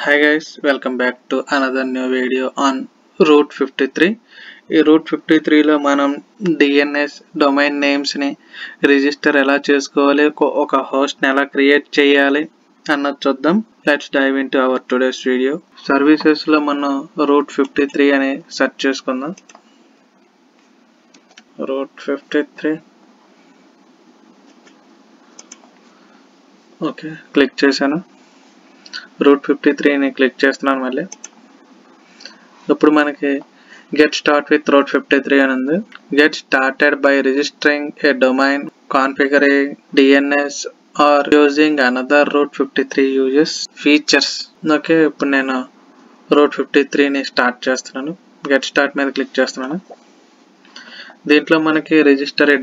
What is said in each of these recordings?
Hi guys, welcome back to another new video on Route 53. ఈ route 53 లో మనం DNS domain names ని register ఎలా చేసుకోవాలి, ఒక హోస్ట్ ని ఎలా క్రియేట్ చేయాలి అన్నది చూద్దాం. Let's dive into our today's video. Services లో మనం రూట్ 53 అని సెర్చ్ చేసుకుందాం. రూట్ 53 ఓకే, క్లిక్ చేశాను. రూట్ 53ని క్లిక్ చేస్తున్నాను. మళ్ళీ ఇప్పుడు మనకి గెట్ స్టార్ట్ విత్ రూట్ 53 అని ఉంది. Get started by registering a domain, configuring DNS or using another Route 53 uses features. Okay, ఇప్పుడు నేను రూట్ 53ని స్టార్ట్ చేస్తున్నాను. గెట్ స్టార్ట్ మీద క్లిక్ చేస్తున్నాను. దీంట్లో మనకి రిజిస్టర్ ఏ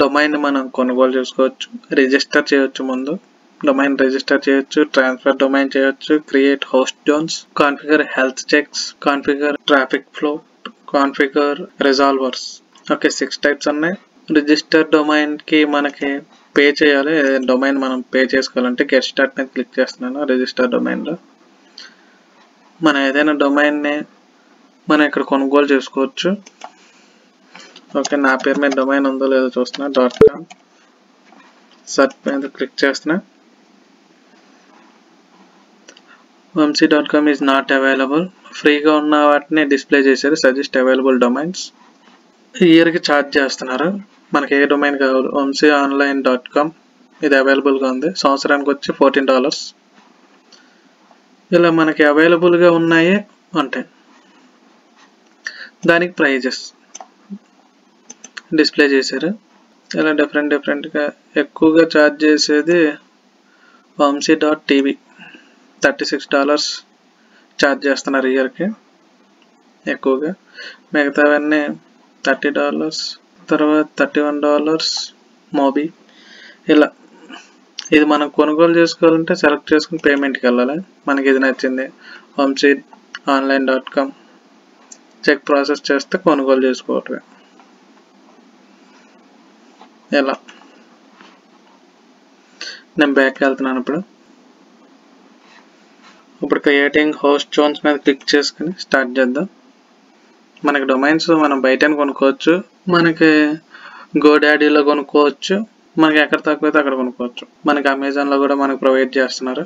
డొమైన్ మనం కొనుగోలు చేసుకోవచ్చు, రిజిస్టర్ చేయొచ్చు. ముందు డొమైన్ రిజిస్టర్ చేయొచ్చు, ట్రాన్స్ఫర్ డొమైన్ చేయొచ్చు, create host zones, configure health checks, configure traffic flow, configure resolvers. Okay, 6 types ఉన్నాయి. రిజిస్టర్ డొమైన్ కి మనకి పే చేయాలి. డొమైన్ మనం పే చేసుకోవాలంటే గెట్ స్టార్ట్ మీద క్లిక్ చేస్తున్నాను. రిజిస్టర్ డొమైన్ లో మనం ఏదైనా డొమైన్ ని మనం ఇక్కడ కొనుగోలు చేసుకోవచ్చు. ఓకే, నా పేరు మీద డొమైన్ ఉందో లేదో చూస్తున్నా. .com సెర్చ్ మీద క్లిక్ చేస్తున్నా. వంశీ.com ఈజ్ నాట్ అవైలబుల్. ఫ్రీగా ఉన్న వాటిని డిస్ప్లే చేశారు. Suggest available domains. ఇయర్కి ఛార్జ్ చేస్తున్నారు. మనకి ఏ డొమైన్ కావాలి. వంశీonline.com ఇది అవైలబుల్గా ఉంది. సంవత్సరానికి వచ్చి $14. ఇలా మనకి అవైలబుల్గా ఉన్నాయి అంటే దానికి ప్రైజెస్ డిస్ప్లే చేశారు. ఇలా డిఫరెంట్గా ఎక్కువగా ఛార్జ్ చేసేది వంశీ.tv $36 ఛార్జ్ చేస్తున్నారు ఇయర్కి ఎక్కువగా. మిగతావన్నీ $30, తర్వాత $31 మోబీ. ఇలా ఇది మనం కొనుగోలు చేసుకోవాలంటే సెలెక్ట్ చేసుకుని పేమెంట్కి వెళ్ళాలి. మనకి ఇది నచ్చింది వంశీonline.com చెక్ ప్రాసెస్ చేస్తే కొనుగోలు చేసుకోవటమే. ఇలా నేను బ్యాక్ వెళ్తున్నాను. ఇప్పుడు క్రియేటింగ్ హోస్ట్ జోన్స్ మీద క్లిక్ చేసుకుని స్టార్ట్ చేద్దాం. మనకి డొమైన్స్ మనం బయట కొనుక్కోవచ్చు, మనకి గోడాడీలో కొనుక్కోవచ్చు, మనకి ఎక్కడ తక్కువైతే అక్కడ కొనుక్కోవచ్చు. మనకి అమెజాన్లో కూడా మనకు ప్రొవైడ్ చేస్తున్నారు.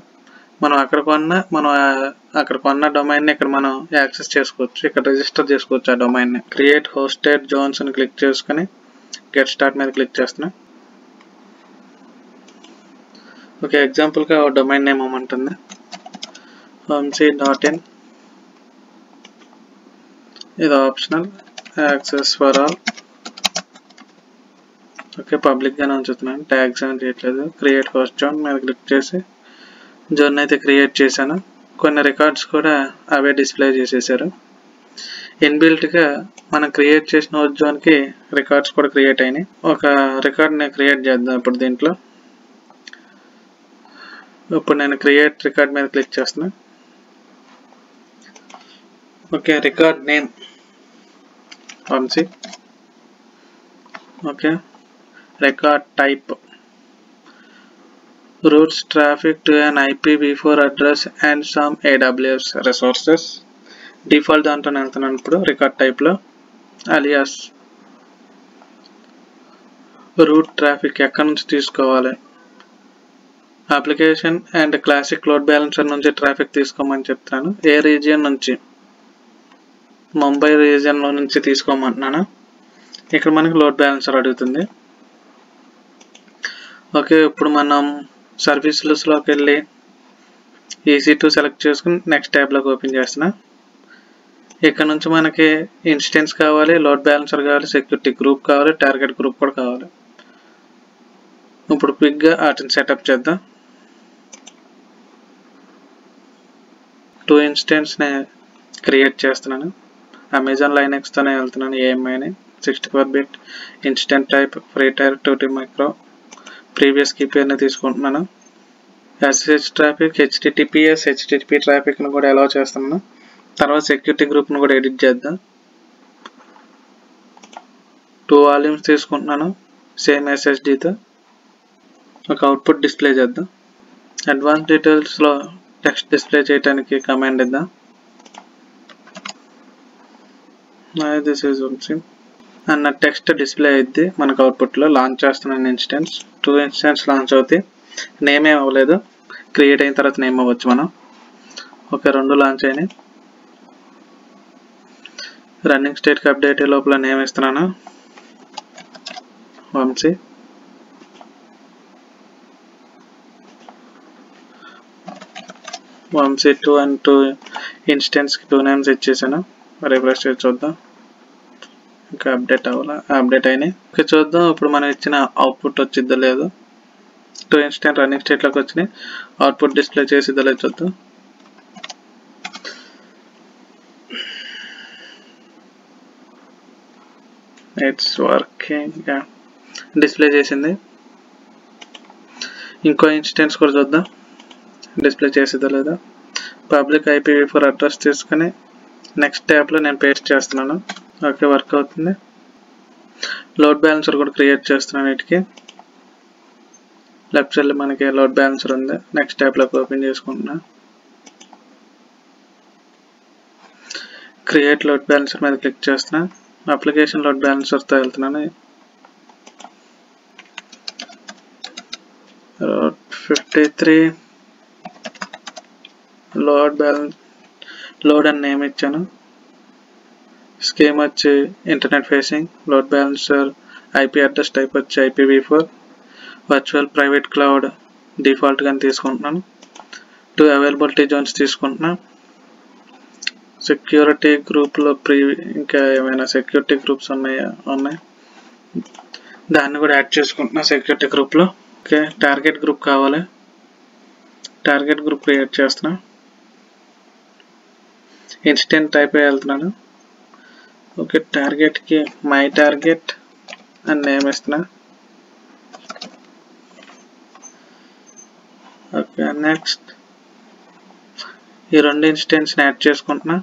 మనం అక్కడ కొన్న డొమైన్ని ఇక్కడ మనం యాక్సెస్ చేసుకోవచ్చు. ఇక్కడ రిజిస్టర్ చేసుకోవచ్చు ఆ డొమైన్ని. క్రియేట్ హోస్టెడ్ జోన్స్ అని క్లిక్ చేసుకుని గెట్ స్టార్ట్ మీద క్లిక్ చేస్తున్నా. ఓకే, ఎగ్జాంపుల్గా డొమైన్ నేమ్ ఏమంటుంది వంశీ.in. ఇది optional, access for all. Okay, పబ్లిక్గానే ఉంచుతున్నాను, ట్యాగ్స్ ఏం చేయట్లేదు. క్రియేట్ హోస్ట్ జోన్ మీద క్లిక్ చేసి జోన్ అయితే క్రియేట్ చేశాను. కొన్ని రికార్డ్స్ కూడా అవే డిస్ప్లే చేసేసారు. ఇన్బిల్ట్గా మనం క్రియేట్ చేసిన హోస్ట్ జోన్కి రికార్డ్స్ కూడా క్రియేట్ అయినాయి. ఒక రికార్డ్ని క్రియేట్ చేద్దాం ఇప్పుడు దీంట్లో. ఇప్పుడు నేను క్రియేట్ రికార్డ్ మీద క్లిక్ చేస్తున్నా. Okay, record name Vamshi. Okay, record type routes traffic to an IPv4 address and some AWS resources. Default దాంట్లో వెళ్తున్నాను. ఇప్పుడు రికార్డ్ టైప్లో అలియాస్ రూట్ ట్రాఫిక్ ఎక్కడి నుంచి తీసుకోవాలి. Application and classic load balancer నుంచి ట్రాఫిక్ తీసుకోమని చెప్తాను. ఏ రీజియన్ నుంచి, ముంబై రీజియన్లో నుంచి తీసుకోమంటున్నాను. ఇక్కడ మనకి లోడ్ బ్యాలెన్సర్ అడుగుతుంది. ఓకే, ఇప్పుడు మనం సర్వీసెస్లోకి వెళ్ళి EC2 సెలెక్ట్ చేసుకుని నెక్స్ట్ ట్యాబ్లోకి ఓపెన్ చేస్తున్నా. ఇక్కడ నుంచి మనకి ఇన్స్టెన్స్ కావాలి, లోడ్ బ్యాలెన్సర్ కావాలి, సెక్యూరిటీ గ్రూప్ కావాలి, టార్గెట్ గ్రూప్ కూడా కావాలి. ఇప్పుడు క్విక్గా వాటిని సెటప్ చేద్దాం. 2 ఇన్స్టెన్స్ని క్రియేట్ చేస్తున్నాను. అమెజాన్ లైనెక్స్తోనే వెళ్తున్నాను. AMIని 64-bit instance type, free tier 2T micro, previous కీపేర్ని తీసుకుంటున్నాను. SSH ట్రాఫిక్, HTTPS, HTTP ట్రాఫిక్ను కూడా అలౌ చేస్తున్నాను. తర్వాత సెక్యూరిటీ గ్రూప్ను కూడా ఎడిట్ చేద్దాం. 2 వాల్యూమ్స్ తీసుకుంటున్నాను సేమ్ SSDతో. ఒక అవుట్పుట్ డిస్ప్లే చేద్దాం. అడ్వాన్స్ డీటెయిల్స్లో టెక్స్ట్ డిస్ప్లే చేయడానికి కమాండ్ ఇద్దాం. దిస్ ఈజ్ వంశీ అన్న టెక్స్ట్ డిస్ప్లే అయింది మనకు అవుట్పుట్లో. లాంచ్ చేస్తున్నాను ఇన్స్టెన్స్. 2 ఇన్స్టెన్స్ లాంచ్ అవుతాయి. నేమ్ ఏం అవ్వలేదు, క్రియేట్ అయిన తర్వాత నేమ్ అవ్వచ్చు మనం. ఓకే, 2 లాంచ్ అయినాయి. రన్నింగ్ స్టేట్కి అప్డేట్ అయ్యే లోపల నేమ్ ఇస్తున్నాను వంశీ. వంశీ 2 and 2 ఇన్స్టెన్స్కి 2 నేమ్స్ ఇచ్చేసాను. రిఫ్రెష్ చేసి చూద్దాం. ఇంకా అప్డేట్ అవ్వాలా, అప్డేట్ అయినాయి. ఓకే, చూద్దాం ఇప్పుడు మనం ఇచ్చిన అవుట్పుట్ వచ్చిద్దో లేదు. 2 ఇన్స్టెంట్ రన్నింగ్ స్టేట్లోకి వచ్చినాయి. అవుట్పుట్ డిస్ప్లే చేసిద్దో లేదు చూద్దాం. ఇట్స్ వర్కింగ్, డిస్ప్లే చేసింది. ఇంకో ఇన్స్టెన్స్ కూడా చూద్దాం డిస్ప్లే చేసిద్దో లేదా. పబ్లిక్ IPv4 అడ్రస్ తీసుకుని నెక్స్ట్ ట్యాబ్లో నేను పేస్ట్ చేస్తున్నాను. ఓకే, వర్క్ అవుతుంది. లోడ్ బ్యాలెన్సర్ కూడా క్రియేట్ చేస్తున్నాను. వీటికి లెఫ్ట్ సైడ్లో మనకి లోడ్ బ్యాలెన్సర్ ఉంది. నెక్స్ట్ ట్యాబ్లోకి ఓపెన్ చేసుకుంటున్నా. క్రియేట్ లోడ్ బ్యాలెన్సర్ మీద క్లిక్ చేస్తున్నా. అప్లికేషన్ లోడ్ బ్యాలెన్సర్తో వెళ్తున్నాను. Route 53 లోడ్ అని నేమ్ ఇచ్చాను. స్కీమ్ వచ్చి internet facing. Load balancer IP address type వచ్చి IPv4. వర్చువల్ ప్రైవేట్ క్లౌడ్ డిఫాల్ట్గా తీసుకుంటున్నాను. 2 అవైలబిలిటీ జోన్స్ తీసుకుంటున్నా. సెక్యూరిటీ గ్రూప్లో ఇంకా ఏమైనా సెక్యూరిటీ గ్రూప్స్ ఉన్నాయి, దాన్ని కూడా యాడ్ చేసుకుంటున్నా సెక్యూరిటీ గ్రూప్లో. ఓకే, టార్గెట్ గ్రూప్ కావాలి. టార్గెట్ గ్రూప్ క్రియేట్ చేస్తున్నా. ఇన్స్టెంట్ టైప్ వెళ్తున్నాను. ఓకే, టార్గెట్కి మై టార్గెట్ అని నేమ్ ఇస్తున్నా. ఓకే, నెక్స్ట్ ఈ 2 ఇన్స్టెన్స్ని యాడ్ చేసుకుంటున్నా.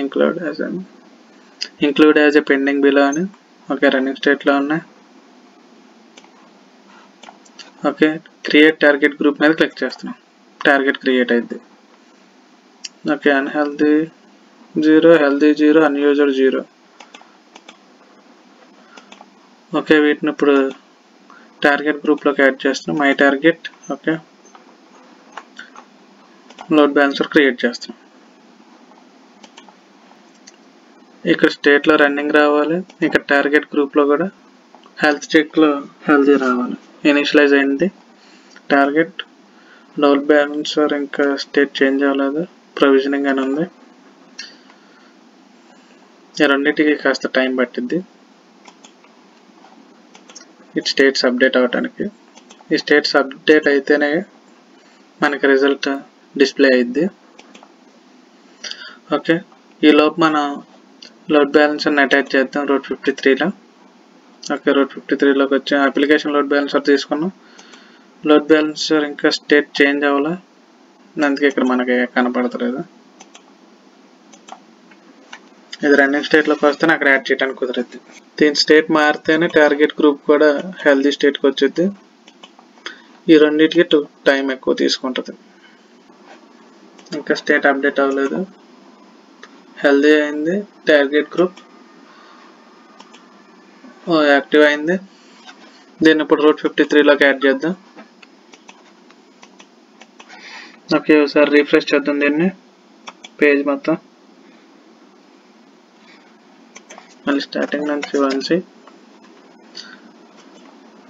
Include as a pending below అని. ఓకే, రన్నింగ్ స్టేట్లో ఉన్నాయి. ఓకే, క్రియేట్ టార్గెట్ గ్రూప్ మీద క్లిక్ చేస్తున్నాం. టార్గెట్ క్రియేట్ అయింది. Okay, unhealthy 0, healthy 0, unused 0. Okay, వీటిని ఇప్పుడు టార్గెట్ గ్రూప్లోకి యాడ్ చేస్తున్నాం. My target. Okay, load balancer create చేస్తున్నాం. ఇక్కడ స్టేట్లో రన్నింగ్ రావాలి. ఇక్కడ టార్గెట్ గ్రూప్లో కూడా హెల్త్ చెక్లో హెల్దీ రావాలి. ఇనిషియలైజ్ అయింది టార్గెట్. లోడ్ బ్యాలెన్సర్ ఇంకా స్టేట్ చేంజ్ అవ్వలేదు, ప్రొవిజనింగ్ అని ఉంది. ఈ రెండింటికి కాస్త టైం పట్టిద్ది ఈ స్టేట్స్ అప్డేట్ అవ్వడానికి. ఈ స్టేట్స్ అప్డేట్ అయితేనే మనకి రిజల్ట్ డిస్ప్లే అయ్యిద్ది. ఓకే, ఈలోపు మనం లోడ్ బ్యాలెన్సర్ని అటాచ్ చేద్దాం Route 53లో. ఓకే, Route 53లోకి వచ్చి అప్లికేషన్ లోడ్ బ్యాలెన్సర్ తీసుకున్నాం. లోడ్ బ్యాలెన్సర్ ఇంకా స్టేట్ చేంజ్ అవ్వాలా, అందుకే ఇక్కడ మనకి కనపడతలేదు. ఇది రన్నింగ్ స్టేట్లోకి వస్తేనే అక్కడ యాడ్ చేయడానికి కుదరద్ది. దీని స్టేట్ మారితేనే టార్గెట్ గ్రూప్ కూడా హెల్దీ స్టేట్కి వచ్చింది. ఈ రెండింటికి టైం ఎక్కువ తీసుకుంటుంది. ఇంకా స్టేట్ అప్డేట్ అవ్వలేదు, హెల్దీ అయింది. టార్గెట్ గ్రూప్ యాక్టివ్ అయింది. దీన్ని ఇప్పుడు Route 53లోకి యాడ్ చేద్దాం. ఓకే, ఒకసారి రిఫ్రెష్ చేద్దాం దీన్ని, పేజ్ మొత్తం. మళ్ళీ స్టార్టింగ్ నుంచి Vamsi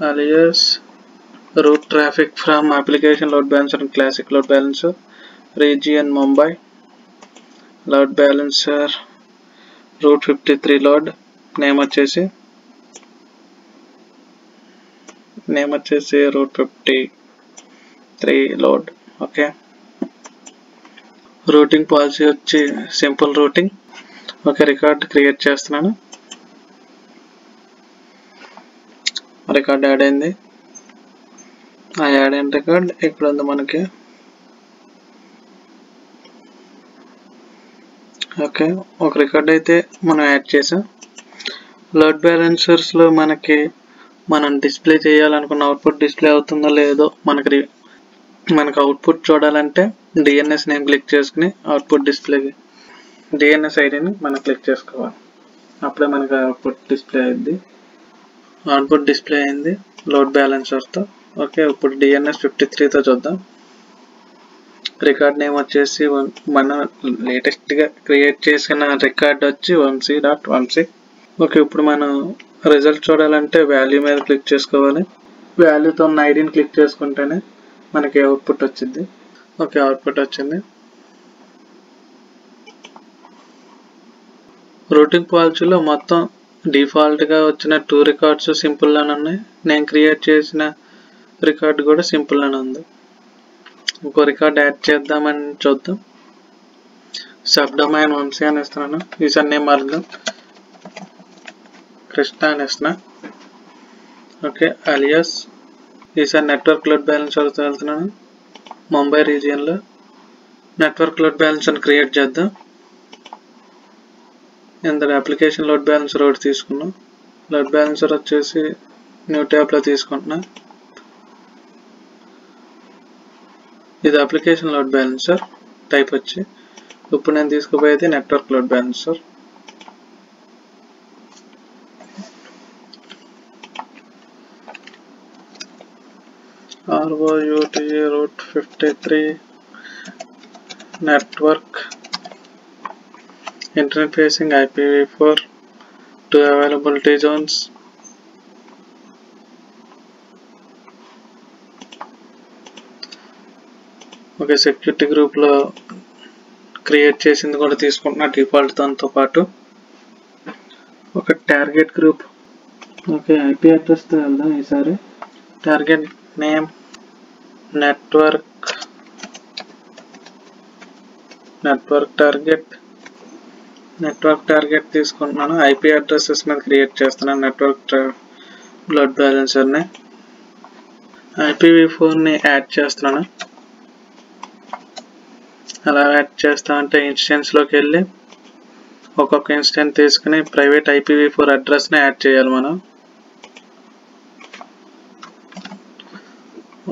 alias route traffic from application load balancer and classic load balancer, region Mumbai, load balancer Route 53 load, name వచ్చేసి Route 53 load. Okay, routing policy వచ్చి simple routing. Okay, record create చేస్తున్నాను. Record add అయింది. ఆ add అయిన record ఇక్కడ ఉంది మనకి. Okay, ఒక రికార్డ్ అయితే మనం యాడ్ చేసాం. లోడ్ బ్యాలెన్సర్స్లో మనం డిస్ప్లే చేయాలనుకున్న అవుట్పుట్ డిస్ప్లే అవుతుందో లేదో మనకి మనకు అవుట్పుట్ చూడాలంటే డిఎన్ఎస్ నేమ్ క్లిక్ చేసుకుని అవుట్పుట్ డిస్ప్లేకి డిఎన్ఎస్ ఐడిని మనం క్లిక్ చేసుకోవాలి. అప్పుడే మనకు అవుట్పుట్ డిస్ప్లే అయింది. అవుట్పుట్ డిస్ప్లే అయింది లోడ్ బ్యాలెన్సర్తో. ఓకే, ఇప్పుడు డిఎన్ఎస్ 53తో చూద్దాం. రికార్డ్ నేమ్ వచ్చేసి మనం లేటెస్ట్గా క్రియేట్ చేసిన రికార్డ్ వచ్చి 1c.1c. ఓకే, ఇప్పుడు మనం రిజల్ట్ చూడాలంటే వాల్యూ మీద క్లిక్ చేసుకోవాలి. వాల్యూతో ఉన్న ఐడిని క్లిక్ చేసుకుంటేనే మనకి అవుట్పుట్ వచ్చింది. ఓకే, అవుట్పుట్ వచ్చింది. రూటింగ్ పాలసీలో మొత్తం డిఫాల్ట్గా వచ్చిన 2 రికార్డ్స్ సింపుల్గానే ఉన్నాయి. నేను క్రియేట్ చేసిన రికార్డ్ కూడా సింపుల్గానే ఉంది. ఇంకో రికార్డ్ యాడ్ చేద్దామని చూద్దాం. సబ్ డొమైన్ 1c అని ఇస్తున్నాను. యూజర్ నేమ్ మార్గం కృష్ణ అని ఇస్తున్నా. ఓకే, అలియాస్ ఈసారి నెట్వర్క్ లోడ్ బ్యాలెన్సర్ వెళ్తున్నాను. ముంబై రీజియన్లో నెట్వర్క్ లోడ్ బ్యాలెన్సర్ క్రియేట్ చేద్దాం. ఇందులో అప్లికేషన్ లోడ్ బ్యాలెన్సర్ ఒకటి తీసుకున్నాం. లోడ్ బ్యాలెన్సర్ వచ్చేసి న్యూ ట్యాబ్లో తీసుకుంటున్నా. ఇది అప్లికేషన్ లోడ్ బ్యాలెన్సర్ టైప్ వచ్చి. ఇప్పుడు నేను తీసుకుపోయేది network load balancer. ROUTA route 53 network interfacing IPv4 to availability zones. Okay, security గ్రూప్లో క్రియేట్ చేసింది కూడా తీసుకుంటున్నా డిఫాల్ట్ దాంతో పాటు. ఒక టార్గెట్ గ్రూప్. ఓకే, ఐపీ అడ్రస్తో వెళ్దాం ఈసారి. టార్గెట్ నేమ్ నెట్వర్క్ టార్గెట్ తీసుకుంటున్నాను. ఐపీ అడ్రసెస్ మీద క్రియేట్ చేస్తున్నాను నెట్వర్క్ లోడ్ బ్యాలెన్సర్ని. IPv4ని యాడ్ చేస్తున్నాను. అలా యాడ్ చేస్తామంటే ఇన్స్టెన్స్లోకి వెళ్ళి ఒక్కొక్క ఇన్స్టెన్స్ తీసుకుని ప్రైవేట్ IPv4 అడ్రస్ని యాడ్ చేయాలి మనం.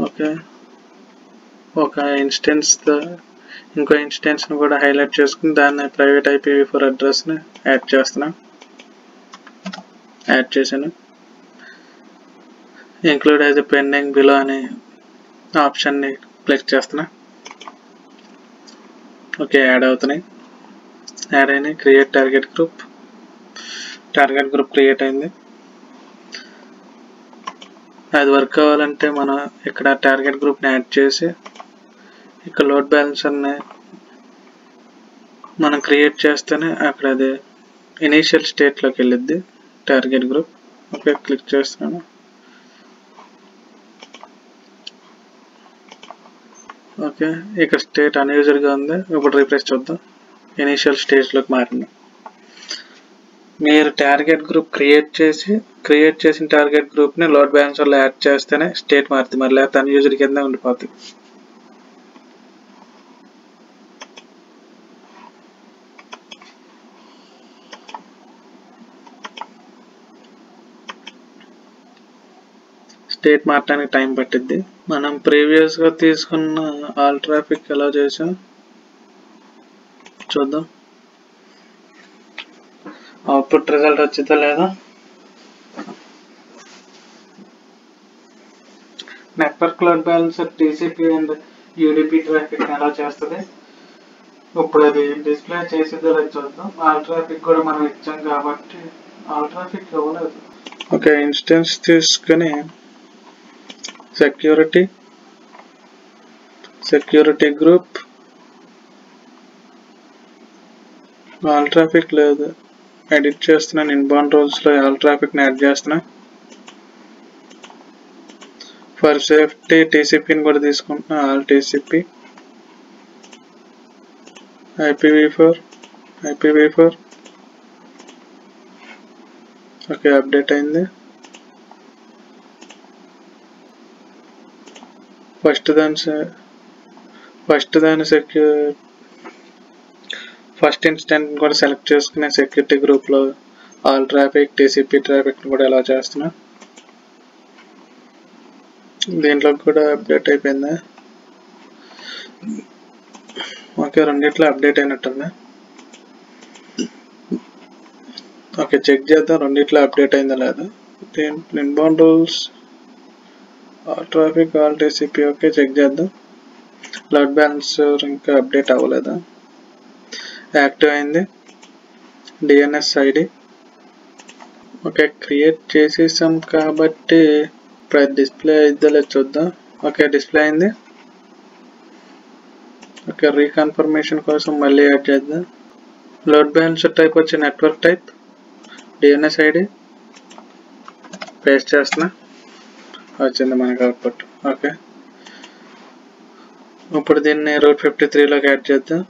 ఓకే, ఒక ఇన్స్టెన్స్తో ఇంకో ఇన్స్టెన్స్ని కూడా హైలైట్ చేసుకుని దాన్ని ప్రైవేట్ IPv4 అడ్రస్ని యాడ్ చేశాను. ఇంక్లూడ్ యాజ్ పెండింగ్ బిలో అనే ఆప్షన్ని క్లిక్ చేస్తున్నా. ఓకే, యాడ్ అయినాయి. క్రియేట్ టార్గెట్ గ్రూప్ క్రియేట్ అయింది. అది వర్క్ అవ్వాలంటే మనం ఇక్కడ టార్గెట్ గ్రూప్ని యాడ్ చేసి ఇక్కడ లోడ్ బ్యాలెన్సర్ని మనం క్రియేట్ చేస్తేనే అక్కడ అది ఇనీషియల్ స్టేట్లోకి వెళ్ళిద్ది టార్గెట్ గ్రూప్. ఓకే, క్లిక్ చేస్తున్నాను. ఓకే, ఇక్కడ స్టేట్ అన్యూజర్గా ఉంది. ఇప్పుడు రిఫ్రెష్ చూద్దాం. ఇనీషియల్ స్టేజ్లోకి మారింది. మీరు టార్గెట్ గ్రూప్ క్రియేట్ చేసిన టార్గెట్ గ్రూప్ని లోడ్ బ్యాలెన్సర్లో యాడ్ చేస్తేనే స్టేట్ మారుతుంది, మరి లేకపోతే అన్యూజర్ కింద ఉండిపోతుంది. స్టేట్ మార్చడానికి టైం పట్టిద్ది. మనం ప్రీవియస్గా తీసుకున్న ఆల్ ట్రాఫిక్ ఎలా చేసాం చూద్దాం. అవుట్పుట్ రిజల్ట్ వచ్చిందో లేదా. Network load balancer TCP and UDP traffic ఎలా చేస్తుంది, ఇప్పుడు అది డిస్ప్లే చేసేదో లేదు చూద్దాం. ఆల్ ట్రాఫిక్ కూడా మనం ఇచ్చాం కాబట్టి ఆల్ ట్రాఫిక్ ఇవ్వలేదు. ఓకే, ఇన్స్టెన్స్ తీసుకుని సెక్యూరిటీ గ్రూప్ ఆల్ ట్రాఫిక్ లేదు, ఎడిట్ చేస్తున్నాను. ఇన్బౌండ్ రూల్స్లో ఆల్ ట్రాఫిక్ని యాడ్ చేస్తున్నా. ఫర్ సేఫ్టీ TCPని కూడా తీసుకుంటున్నా. All TCP IPv4 okay, update అయింది. ఫస్ట్ ఇన్స్టెంట్ కూడా సెలెక్ట్ చేసుకునే సెక్యూరిటీ గ్రూప్లో ఆల్ ట్రాఫిక్ TCP ట్రాఫిక్ని కూడా ఎలా చేస్తున్నా. దీంట్లో కూడా అప్డేట్ అయిపోయింది. ఓకే, రెండిట్లో అప్డేట్ అయినట్టుంది. ఓకే, చెక్ చేద్దాం రెండిట్లో అప్డేట్ అయిందా లేదా. Inbound rules, all traffic, all TCP. Okay, check చేద్దాం. లోడ్ బ్యాలెన్సర్ ఇంకా అప్డేట్ అవ్వలేదా. యాక్టివ్ అయింది. DNS ID. ఓకే, క్రియేట్ చేసేసాం కాబట్టి ఇప్పుడు డిస్ప్లే అయిద్దో చూద్దాం. ఓకే, డిస్ప్లే అయింది. ఓకే, రీకన్ఫర్మేషన్ కోసం మళ్ళీ యాడ్ చేద్దాం. లోడ్ బ్యాలెన్సర్ టైప్ వచ్చి network type, DNS ID paste చేస్తున్నా, వచ్చింది మనకి అవుట్పుట్. ఓకే, ఇప్పుడు దీన్ని రూట్ 53లోకి యాడ్ చేద్దాం.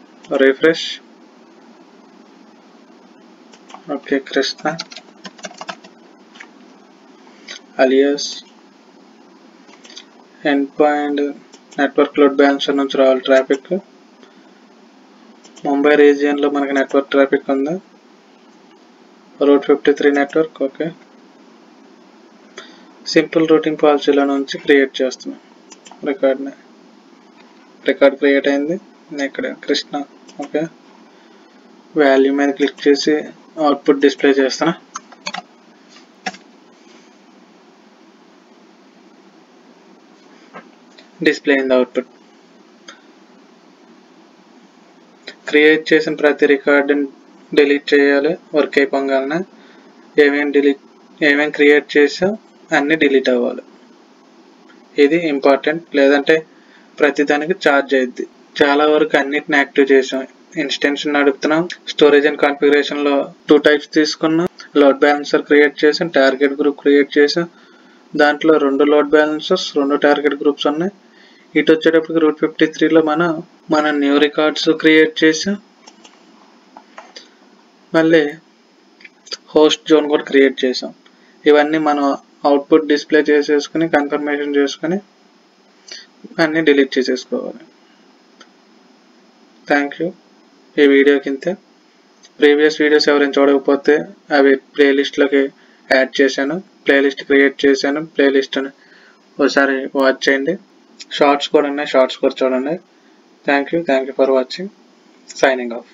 Refresh. Okay, Krishna alias endpoint network load balancer నుంచి రావాలి ట్రాఫిక్. ముంబై రీజియన్లో మనకి నెట్వర్క్ ట్రాఫిక్ ఉంది. Route 53 network. Okay, simple routing పాలసీల నుంచి క్రియేట్ చేస్తున్నాం రికార్డ్ క్రియేట్ అయింది. ఇక్కడ కృష్ణ. ఓకే, వాల్యూ మీద క్లిక్ చేసి అవుట్పుట్ డిస్ప్లే చేస్తున్నా. డిస్ప్లే అయింది అవుట్పుట్. క్రియేట్ చేసిన ప్రతి రికార్డుని డిలీట్ చేయాలి వర్క్ అయిపోగానే. ఏమేమి క్రియేట్ చేసా అన్నీ డిలీట్ అవ్వాలి. ఇది ఇంపార్టెంట్, లేదంటే ప్రతి దానికి ఛార్జ్ అయ్యిద్ది. చాలా వరకు అన్నిటిని యాక్టివ్ చేసాం. ఇన్స్టెన్స్ నడుపుతున్నాం. స్టోరేజ్ అండ్ కాన్ఫిగరేషన్లో 2 టైప్స్ తీసుకున్నాం. లోడ్ బ్యాలెన్సర్ క్రియేట్ చేసాం, టార్గెట్ గ్రూప్ క్రియేట్ చేసాం. దాంట్లో 2 లోడ్ బ్యాలెన్సర్స్, 2 టార్గెట్ గ్రూప్స్ ఉన్నాయి. ఇటు వచ్చేటప్పటికి రూట్ 53లో మన న్యూ రికార్డ్స్ క్రియేట్ చేసాం. మళ్ళీ హోస్ట్ జోన్ కూడా క్రియేట్ చేసాం. ఇవన్నీ మనం అవుట్పుట్ డిస్ప్లే చేసేసుకుని కన్ఫర్మేషన్ చేసుకుని అన్నీ డిలీట్ చేసేసుకోవాలి. Thank you. ఈ వీడియోకి ఇంతే. ప్రీవియస్ వీడియోస్ ఎవరైనా చూడకపోతే అవి ప్లేలిస్ట్లోకి యాడ్ చేశాను, ప్లేలిస్ట్ క్రియేట్ చేశాను. ప్లేలిస్ట్ని ఒకసారి వాచ్ చేయండి. షార్ట్స్ కూడా ఉన్నాయి, షార్ట్స్ కూడా చూడండి. Thank you for watching. Signing off.